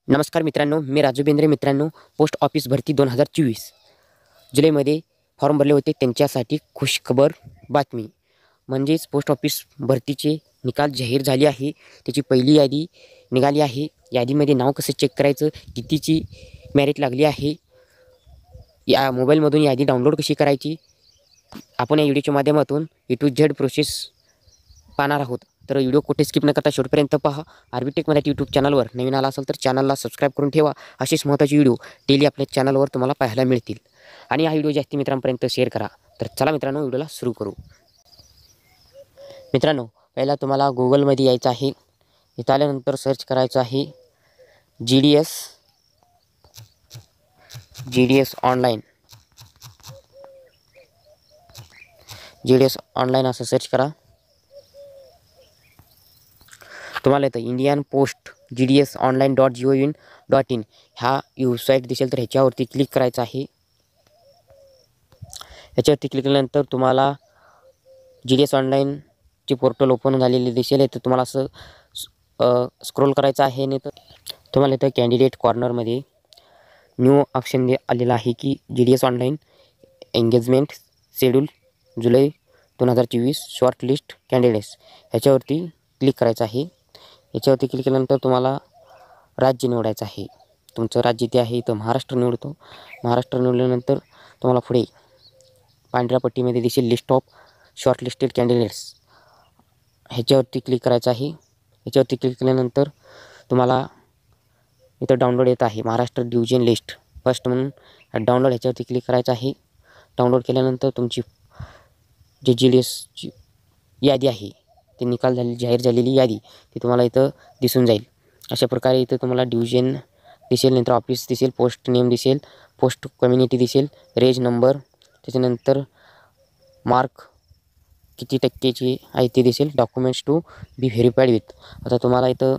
नमस्कार मित्रांनो, मी राजू बेंद्रे. मित्रांनो, पोस्ट ऑफिस भरती 2024 जुलैमध्ये फॉर्म भरले होते. त्यांच्यासाठी खुशखबर बातमी म्हणजेच पोस्ट ऑफिस भरतीचे निकाल जाहीर झाले आहे. त्याची पहिली यादी निघाली आहे. यादीमध्ये नाव कसं चेक करायचं, कितीची मेरिट लागली आहे, या मोबाईलमधून यादी डाउनलोड कशी करायची, आपण या व्हिडिओच्या माध्यमातून ए टू झेड प्रोसेस पाहणार आहोत. तर व्हिडिओ कुठे स्किप न करता शेवटपर्यंत पहा. आर्बिटेक मराठी यूट्यूब चॅनलवर नवीन आला असेल तर चॅनलला सबस्क्राईब करून ठेवा. अशीच महत्त्वाची व्हिडिओ डेली आपल्या चॅनलवर तुम्हाला पाहायला मिळतील. आणि हा व्हिडिओ जास्ती मित्रांपर्यंत शेअर करा. तर चला मित्रांनो, व्हिडिओला सुरू करू. मित्रांनो, पहिला तुम्हाला गुगलमध्ये यायचं आहे. इथं आल्यानंतर सर्च करायचं आहे GDS ऑनलाईन. GDS ऑनलाईन असं सर्च करा. तुम्हाला इथं इंडियन पोस्ट GDS online.gov.in ह्या वेबसाईट दिसेल, तर ह्याच्यावरती क्लिक करायचं आहे. ह्याच्यावरती क्लिक केल्यानंतर तुम्हाला GDS ऑनलाईनचे पोर्टल ओपन झालेले दिसेल. इथं तुम्हाला असं स्क्रोल करायचं आहे. नाही तर तुम्हाला इथं कॅन्डिडेट कॉर्नरमध्ये न्यू ऑप्शन आलेला आहे की GDS ऑनलाईन एंगेजमेंट शेड्यूल जुलै 2024 शॉर्ट लिस्ट कॅन्डिडेट्स. ह्याच्यावरती क्लिक करायचं आहे. याच्यावरती क्लिक केल्यानंतर तुम्हाला राज्य निवडायचं आहे. तुमचं राज्य ते आहे, इथं महाराष्ट्र निवडतो. महाराष्ट्र निवडल्यानंतर तुम्हाला पुढे पांढऱ्या पट्टीमध्ये दिसेल लिस्ट ऑफ शॉर्टलिस्टेड कॅन्डिडेट्स. ह्याच्यावरती क्लिक करायचं आहे. ह्याच्यावरती क्लिक केल्यानंतर तुम्हाला इथं डाउनलोड येत आहे महाराष्ट्र डिव्हिजन लिस्ट फर्स्ट म्हणून डाउनलोड. ह्याच्यावरती क्लिक करायचं आहे. डाउनलोड केल्यानंतर तुमची जे GDSची यादी आहे, ते निकाल जाहीर झालेली यादी ती तुम्हाला इथं दिसून जाईल. अशा प्रकारे इथं तुम्हाला डिव्हिजन दिसेल, नंतर ऑफिस दिसेल, पोस्ट नेम दिसेल, पोस्ट कम्युनिटी दिसेल, रेज नंबर, त्याच्यानंतर मार्क किती टक्केची आहे ते दिसेल, documents to be verified with. आता तुम्हाला इथं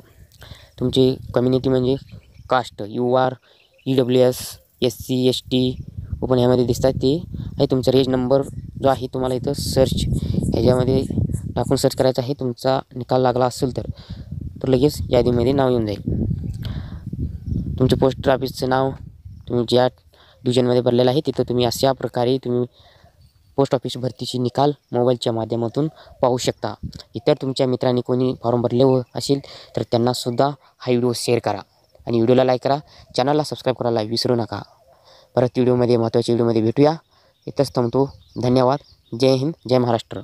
तुमची कम्युनिटी म्हणजे caste UR EWS SC ST open ह्यामध्ये दिसतात ते आहे. तुमचा रेज नंबर जो आहे तुम्हाला इथं सर्च ह्याच्यामध्ये टाकून सर्च करायचा आहे. तुमचा निकाल लागला असेल तर लगेच यादीमध्ये नाव येऊन जाईल. तुमचे पोस्ट ऑफिसचं नाव तुम्ही ज्या डिव्हिजनमध्ये भरलेलं आहे तिथं तुम्ही अशा प्रकारे तुम्ही पोस्ट ऑफिस भरतीची निकाल मोबाईलच्या माध्यमातून पाहू शकता. इतर तुमच्या मित्रांनी कोणी फॉर्म भरले असेल तर त्यांनासुद्धा हा व्हिडिओ शेअर करा आणि व्हिडिओला लाईक करा. चॅनलला सबस्क्राईब करायला विसरू नका. परत व्हिडिओमध्ये महत्त्वाच्या व्हिडिओमध्ये भेटूया. इथंच थांबतो. धन्यवाद. जय हिंद, जय महाराष्ट्र.